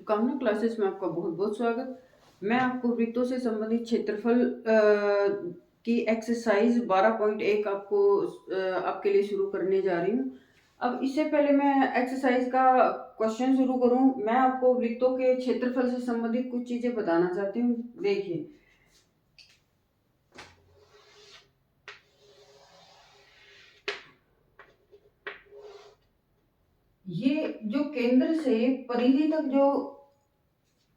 शुभकामना क्लासेस में आपका बहुत बहुत स्वागत। मैं आपको वृत्तों से संबंधित क्षेत्रफल की एक्सरसाइज 12.1 आपके लिए शुरू करने जा रही हूँ। अब इससे पहले मैं एक्सरसाइज का क्वेश्चन शुरू करूँ, मैं आपको वृत्तों के क्षेत्रफल से संबंधित कुछ चीजें बताना चाहती हूँ। देखिए, ये जो केंद्र से परिधि तक जो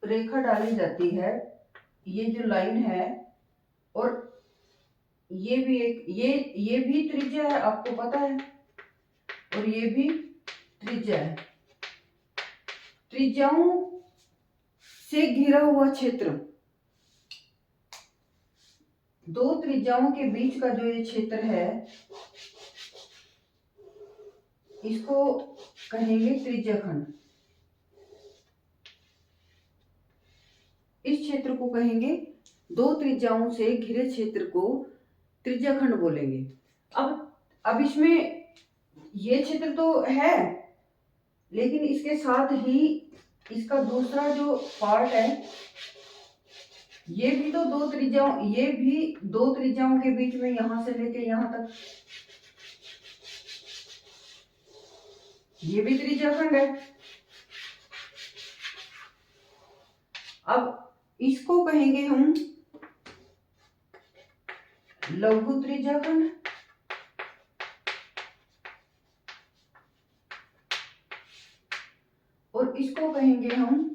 रेखा डाली जाती है, ये जो लाइन है, और ये भी एक ये भी त्रिज्या है, आपको पता है, और ये भी त्रिज्या है। त्रिज्याओं से घिरा हुआ क्षेत्र, दो त्रिज्याओं के बीच का जो ये क्षेत्र है, इसको कहेंगे त्रिज्याखंड। इस क्षेत्र को कहेंगे, दो त्रिज्याओं से घिरे क्षेत्र को त्रिज्याखंड बोलेंगे। अब इसमें ये क्षेत्र तो है, लेकिन इसके साथ ही इसका दूसरा जो पार्ट है, ये भी दो त्रिज्याओं के बीच में, यहां से लेके यहां तक, ये भी त्रिज्याखंड है। अब इसको कहेंगे हम लघु त्रिज्याखंड, और इसको कहेंगे हम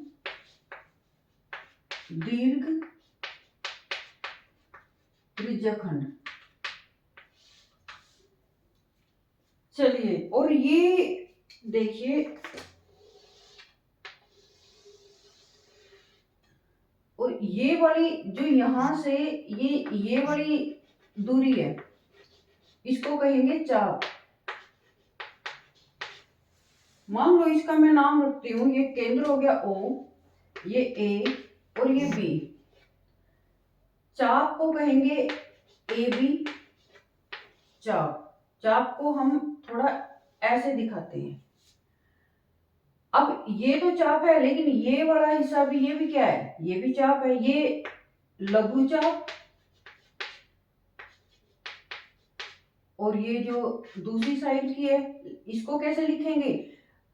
दीर्घ त्रिज्याखंड। चलिए, और ये देखिए, और ये वाली जो यहां से ये वाली दूरी है, इसको कहेंगे चाप। मान लो इसका मैं नाम रखती हूँ, ये केंद्र हो गया O, ये A और ये B। चाप को कहेंगे AB चाप। चाप को हम थोड़ा ऐसे दिखाते हैं। अब ये तो चाप है, लेकिन ये वाला हिस्सा भी, ये भी क्या है, ये भी चाप है। ये लघु चाप, और ये जो दूसरी साइड की है, इसको कैसे लिखेंगे?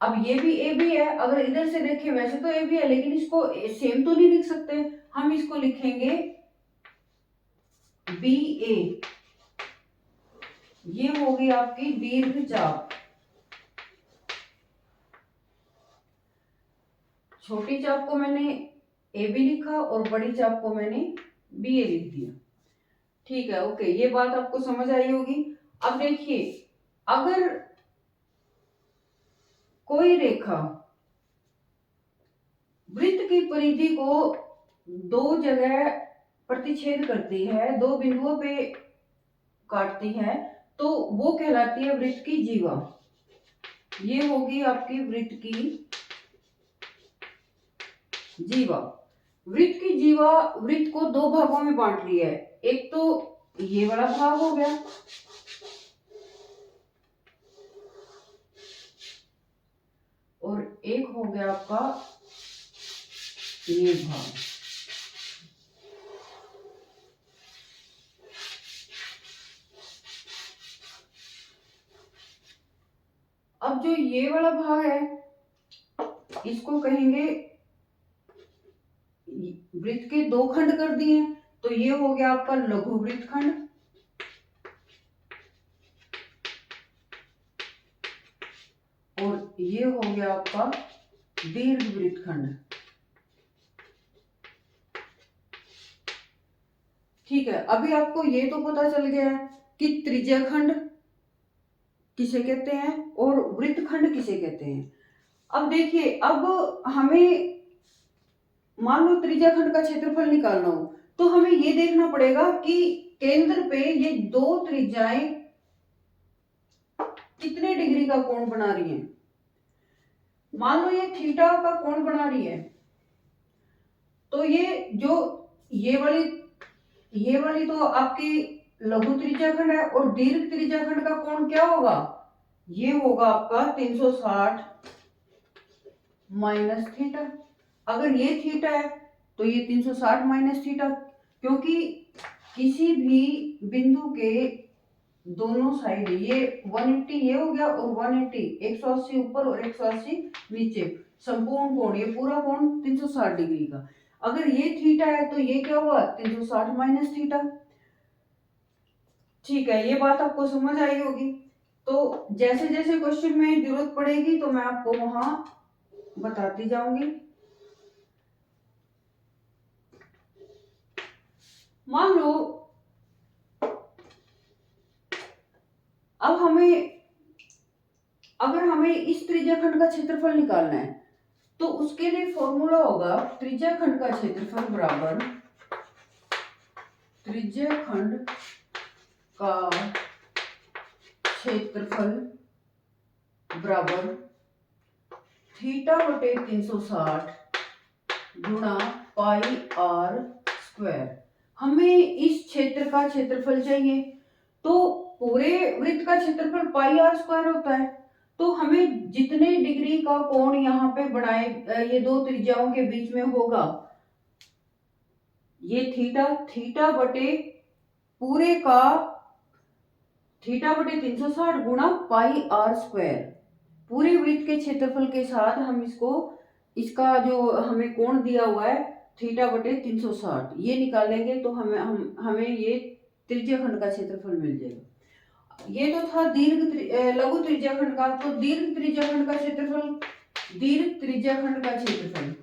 अब ये भी ए बी है, अगर इधर से देखें वैसे तो ए बी है, लेकिन इसको सेम तो नहीं लिख सकते, हम इसको लिखेंगे बी ए। ये होगी आपकी दीर्घ चाप। छोटी चाप को मैंने ए बी लिखा और बड़ी चाप को मैंने बी ए लिख दिया। ठीक है, ओके, ये बात आपको समझ आई होगी। अब देखिए, अगर कोई रेखा वृत्त की परिधि को दो जगह प्रतिच्छेद करती है, दो बिंदुओं पे काटती है, तो वो कहलाती है वृत्त की जीवा। ये होगी आपकी वृत्त की जीवा। वृत्त की जीवा वृत्त को दो भागों में बांट रही है। एक तो ये वाला भाग हो गया, और एक हो गया आपका ये भाग। अब जो ये वाला भाग है, इसको कहेंगे, वृत्त के दो खंड कर दिए, तो ये हो गया आपका लघु वृत्त खंड, और ये हो गया आपका दीर्घ वृत्त खंड। ठीक है, अभी आपको ये तो पता चल गया कि त्रिज्याखंड किसे कहते हैं और वृत्तखंड किसे कहते हैं। अब देखिए, अब हमें मान लो त्रिज्याखंड का क्षेत्रफल निकालना हो, तो हमें ये देखना पड़ेगा कि केंद्र पे ये दो त्रिज्याएं कितने डिग्री का कोण बना रही हैं। मान लो ये थीटा का कोण बना रही है, तो ये वाली तो आपकी लघु त्रिज्याखंड है, और दीर्घ त्रिज्याखंड का कोण क्या होगा? ये होगा आपका 360 माइनस थीटा। अगर ये थीटा है तो ये 360 माइनस थीटा, क्योंकि किसी भी बिंदु के दोनों साइड ये 180 ये हो गया और 180 180 ऊपर और 180 नीचे, संपूर्ण कोण ये पूरा कोण 360 डिग्री का। अगर ये थीटा है तो ये क्या हुआ 360 माइनस थीटा। ठीक है, ये बात आपको समझ आई होगी। तो जैसे जैसे क्वेश्चन में जरूरत पड़ेगी तो मैं आपको वहां बताती जाऊंगी। मान लो अब अगर हमें इस त्रिज्याखंड का क्षेत्रफल निकालना है तो उसके लिए फॉर्मूला होगा त्रिज्याखंड का क्षेत्रफल बराबर त्रिज्याखंड का क्षेत्रफल बराबर थीटा बटे 360 गुणा पाई आर स्क्वायर। हमें इस क्षेत्र का क्षेत्रफल चाहिए, तो पूरे वृत्त का क्षेत्रफल पाई आर स्क्वायर होता है। तो हमें जितने डिग्री का कोण यहाँ पे बनाए ये दो त्रिज्याओं के बीच में होगा, ये थीटा बटे पूरे का थीटा बटे 360 गुणा पाई आर स्क्वायर, पूरे वृत्त के क्षेत्रफल के साथ हम इसका जो हमें कोण दिया हुआ है थीटा बटे 360 ये निकालेंगे तो हमें ये त्रिज्याखंड का क्षेत्रफल मिल जाएगा। ये तो था लघु त्रिज्याखंड का। तो दीर्घ त्रिज्याखंड का क्षेत्रफल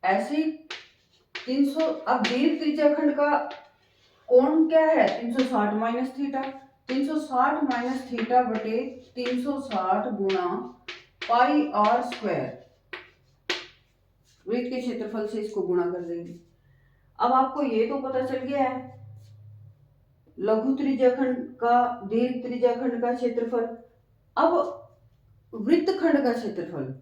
ऐसे 300। अब दीर्घ त्रिज्याखंड का कोण क्या है 360 माइनस थीटा, 360 माइनस थीटा बटे 360 गुणा पाई आर स्क्वायर, वृत्त के क्षेत्रफल से इसको गुणा कर देंगे। अब आपको ये तो पता चल गया है लघु त्रिज्याखंड का दीर्घ त्रिज्याखंड का क्षेत्रफल। अब वृत्तखंड का क्षेत्रफल,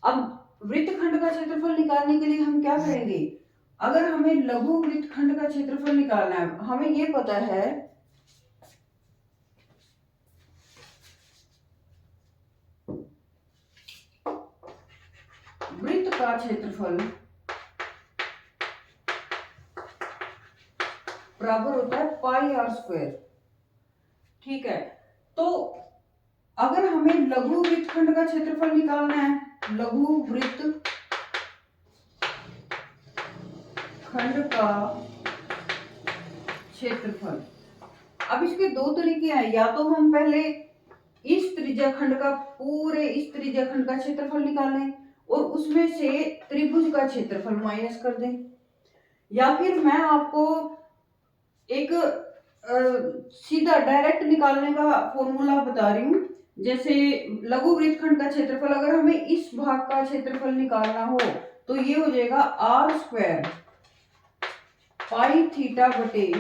अब वृत्तखंड का क्षेत्रफल निकालने के लिए हम क्या करेंगे, अगर हमें लघु वृत्तखंड का क्षेत्रफल निकालना है, हमें ये पता है वृत्त का क्षेत्रफल बराबर होता है पाई आर स्क्वायर। ठीक है, तो अगर हमें लघु वृत्तखंड का क्षेत्रफल निकालना है, लघु वृत्तखंड का क्षेत्रफल, अब इसके दो तरीके हैं। या तो हम पहले इस त्रिज्याखंड का क्षेत्रफल निकालें और उसमें से त्रिभुज का क्षेत्रफल माइनस कर दें, या फिर मैं आपको एक सीधा डायरेक्ट निकालने का फॉर्मूला बता रही हूँ। जैसे लघु वृत्तखंड का क्षेत्रफल अगर हमें इस भाग का क्षेत्रफल निकालना हो तो ये हो जाएगा आर स्क्वायर पाई थीटा बटे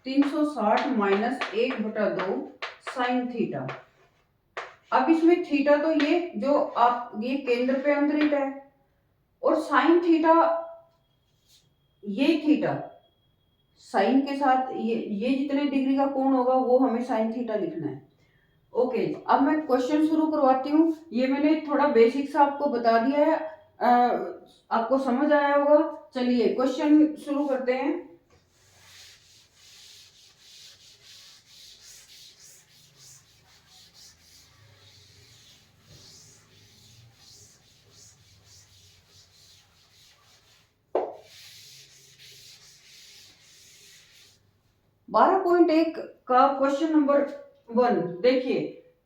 360 माइनस 1/2 साइन थीटा। अब इसमें थीटा तो ये केंद्र पे अंतरित है, और साइन थीटा ये थीटा साइन के साथ ये जितने डिग्री का कोण होगा वो हमें साइन थीटा लिखना है। ओके, अब मैं क्वेश्चन शुरू करवाती हूँ। ये मैंने थोड़ा बेसिक्स आपको बता दिया है, आपको समझ आया होगा। चलिए क्वेश्चन शुरू करते हैं। बारह पॉइंट एक का क्वेश्चन नंबर 1 देखिए,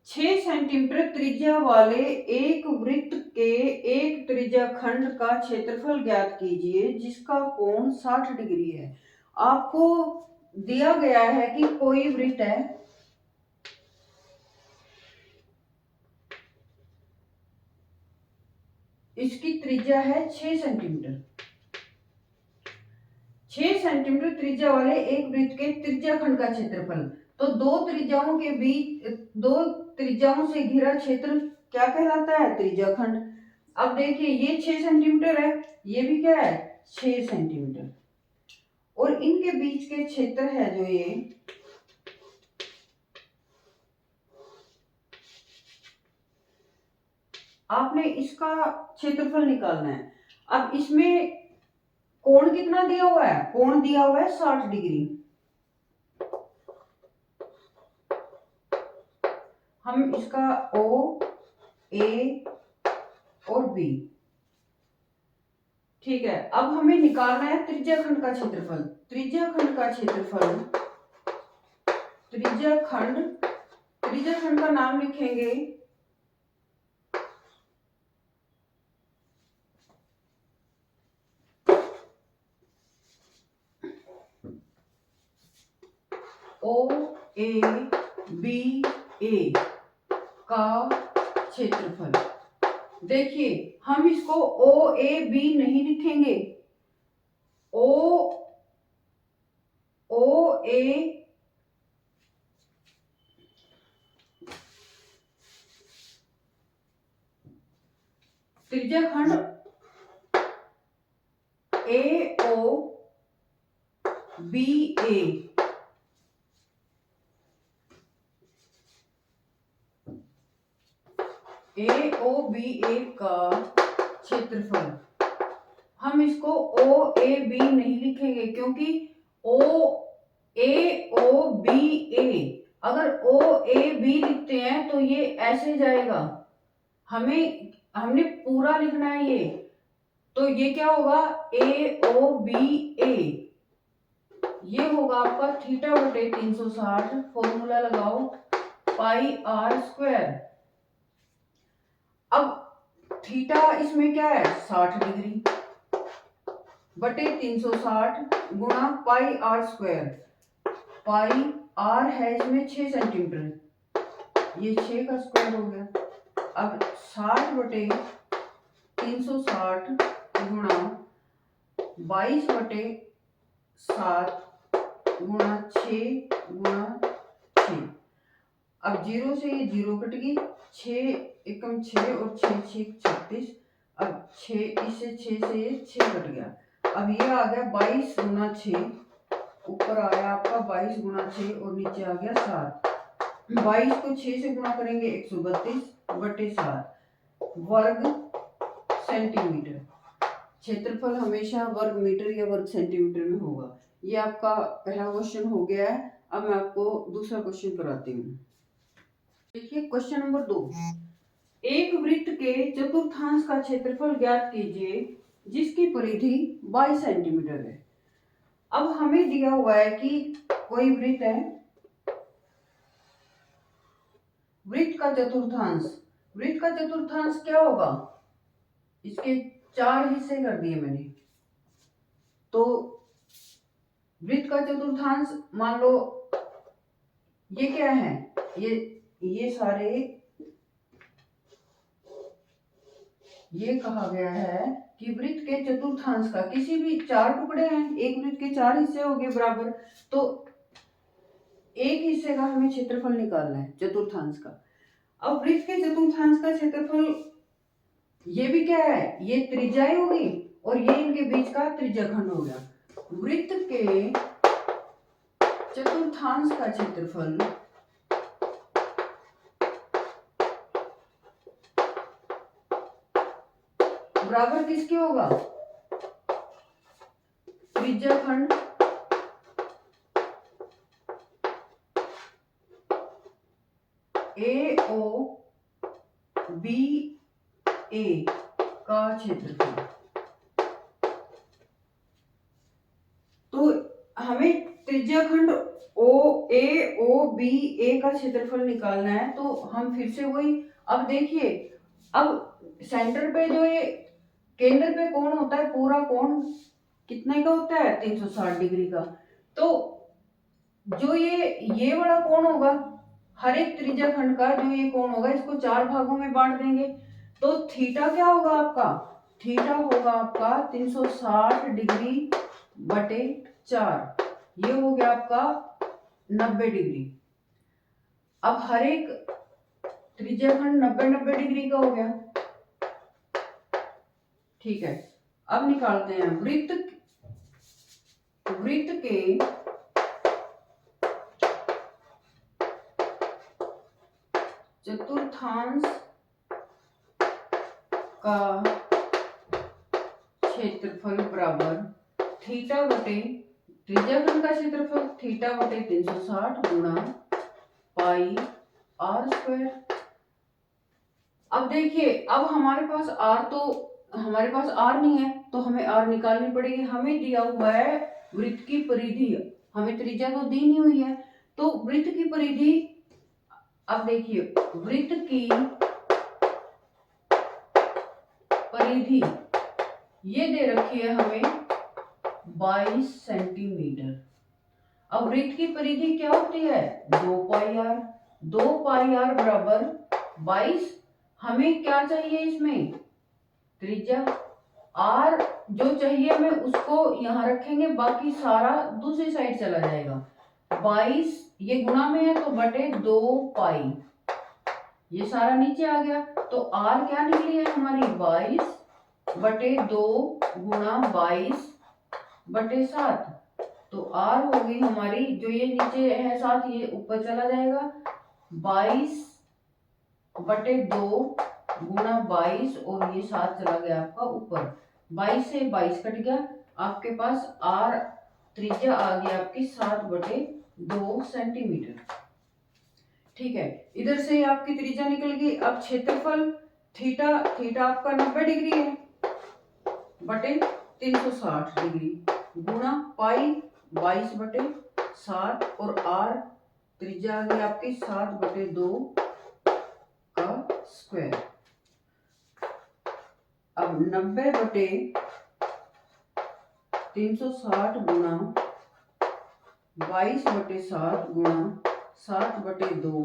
6 सेंटीमीटर त्रिज्या वाले एक वृत्त के एक त्रिज्याखंड का क्षेत्रफल ज्ञात कीजिए जिसका कोण 60 डिग्री है। आपको दिया गया है कि कोई वृत्त है, इसकी त्रिज्या है 6 सेंटीमीटर। 6 सेंटीमीटर त्रिज्या वाले एक वृत्त के त्रिज्याखंड का क्षेत्रफल, तो दो त्रिज्याओं से घिरा क्षेत्र क्या कहलाता है त्रिज्याखंड। अब देखिए ये 6 सेंटीमीटर है, ये भी क्या है 6 सेंटीमीटर, और इनके बीच के क्षेत्र है जो आपने इसका क्षेत्रफल निकालना है। अब इसमें कोण कितना दिया हुआ है? कोण दिया हुआ है 60 डिग्री। हम इसका ओ, ए और बी, ठीक है। अब हमें निकालना है त्रिज्याखंड का क्षेत्रफल। त्रिज्याखंड का क्षेत्रफल, त्रिज्याखंड का नाम लिखेंगे ओ ए बी ए का क्षेत्रफल। देखिए हम इसको ओ ए बी नहीं लिखेंगे, ओ ए त्रिज्याखंड ए ओ बी ए का क्षेत्रफल। हम इसको ओ ए बी नहीं लिखेंगे क्योंकि ओ बी ए, अगर ओ ए बी लिखते हैं तो ये ऐसे जाएगा। हमने पूरा लिखना है ये, तो ये क्या होगा? ए ओ बी ए, ये होगा आपका थीटा बटे 360। फॉर्मूला लगाओ पाई आर स्क्वायर। अब थीटा इसमें क्या है? 60 डिग्री बटे 360 गुणा पाई आर स्क्वायर। पाई आर है इसमें 6 सेंटीमीटर, ये 6 का स्क्वायर हो गया। अब 60 बटे 360 गुणा 22 बटे 7 गुणा 6 गुणा 6। अब 0 से ये 0 कट गई, 6 एकम 6 और 6 6 36। अब 6 इससे 6 से ये 6 कट गया। अब ये आ गया 22 गुना 6, ऊपर आया आपका 22 गुना 6 और नीचे आ गया 7। 22 को 6 से गुणा करेंगे 132 बटे 7 वर्ग सेंटीमीटर। क्षेत्रफल हमेशा वर्ग मीटर या वर्ग सेंटीमीटर में होगा। ये आपका पहला क्वेश्चन हो गया है। अब मैं आपको दूसरा क्वेश्चन कराती हूँ। देखिए क्वेश्चन नंबर 2, एक वृत्त के चतुर्थांश का क्षेत्रफल ज्ञात कीजिए जिसकी परिधि 22 सेंटीमीटर है। अब हमें दिया हुआ है कि कोई वृत्त है, वृत्त का चतुर्थांश क्या होगा? इसके 4 हिस्से कर दिए मैंने। तो वृत्त का चतुर्थांश मान लो ये क्या है? ये सारे, ये कहा गया है कि वृत्त के चतुर्थांश का, किसी भी 4 टुकड़े हैं, एक वृत्त के 4 हिस्से हो गए बराबर, तो एक हिस्से का हमें क्षेत्रफल निकालना है चतुर्थांश का। अब वृत्त के चतुर्थांश का क्षेत्रफल ये भी क्या है? ये त्रिज्याएं होगी और ये इनके बीच का त्रिज्याखंड हो गया। वृत्त के चतुर्थांश का क्षेत्रफल बराबर किसके होगा? त्रिज्याखंड ए ओ बी ए का क्षेत्रफल। तो हमें त्रिज्याखंड ए ओ बी ए का क्षेत्रफल निकालना है। तो हम फिर से वही, अब देखिए, अब सेंटर पे जो ये केंद्र पे कोण होता है, पूरा कोण कितने का होता है? 360 डिग्री का। तो जो ये वाला कोण होगा, हर एक त्रिज्याखंड का जो ये कोण होगा, इसको 4 भागों में बांट देंगे। तो थीटा क्या होगा आपका? थीटा होगा आपका 360 डिग्री बटे 4, ये हो गया आपका 90 डिग्री। अब हर एक त्रिज्याखंड 90-90 डिग्री का हो गया, ठीक है। अब निकालते हैं वृत्त के चतुर्थांश का क्षेत्रफल बराबर थीटा बटे त्रिज्याखंड का क्षेत्रफल थीटा बटे 360 गुणा पाई आर स्क्वायर। अब देखिए, अब हमारे पास आर नहीं है तो हमें आर निकालनी पड़ेगी। हमें दिया हुआ है वृत्त की परिधि, हमें त्रिज्या तो दी नहीं हुई है, तो वृत्त की परिधि, अब देखिए वृत्त की परिधि ये दे रखी है हमें 22 सेंटीमीटर। अब वृत्त की परिधि क्या होती है 2 पाई आर, 2 पाई आर बराबर 22। हमें क्या चाहिए इसमें त्रिज्या, आर जो चाहिए हमें उसको यहाँ रखेंगे, बाकी सारा दूसरी साइड चला जाएगा। 22 ये गुणा में है तो बटे 2 पाई, ये सारा नीचे आ गया, तो आर क्या निकली है हमारी 22 बटे 2 गुणा 22 बटे 7। तो आर हो गई हमारी, जो ये नीचे है 7 ये ऊपर चला जाएगा, 22 बटे 2 गुणा 22 और ये 7 चला गया आपका ऊपर, 22 से 22 कट गया, आपके पास आर त्रिज्या आ गई आपकी 7 बटे 2 सेंटीमीटर। ठीक है, इधर से आपकी त्रिज्या निकल गई। अब क्षेत्रफल थीटा आपका 90 डिग्री है बटे 360 डिग्री गुणा पाई 22 बटे 7 और आर त्रिज्या आ गई आपकी 7 बटे 2 का स्क्वायर। अब 90 बटे 360 गुणा 22 बटे 7 गुणा 7 बटे 2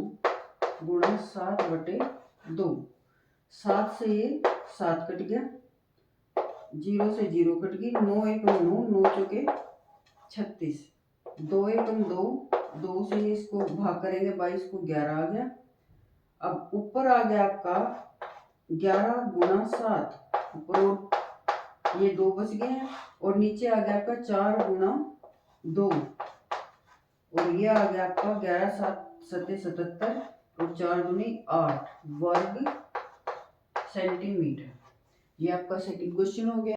गुणा 7 बटे 2, 7 से ये 7 कट गया, 0 से 0 कट गई, 9 एकम 9, 9 चौके 36, 2 एकम 2, 2 से इसको भाग करेंगे 22 को 11 आ गया। अब ऊपर आ गया आपका 11 गुणा 7, ऊपर ये 2 बच गए हैं, और नीचे आ गया आपका 4 गुणा 2, और ये आ गया आपका 11 7 सत्ते 77 और 4 दूनी 8 वर्ग सेंटीमीटर। ये आपका सेकंड क्वेश्चन हो गया।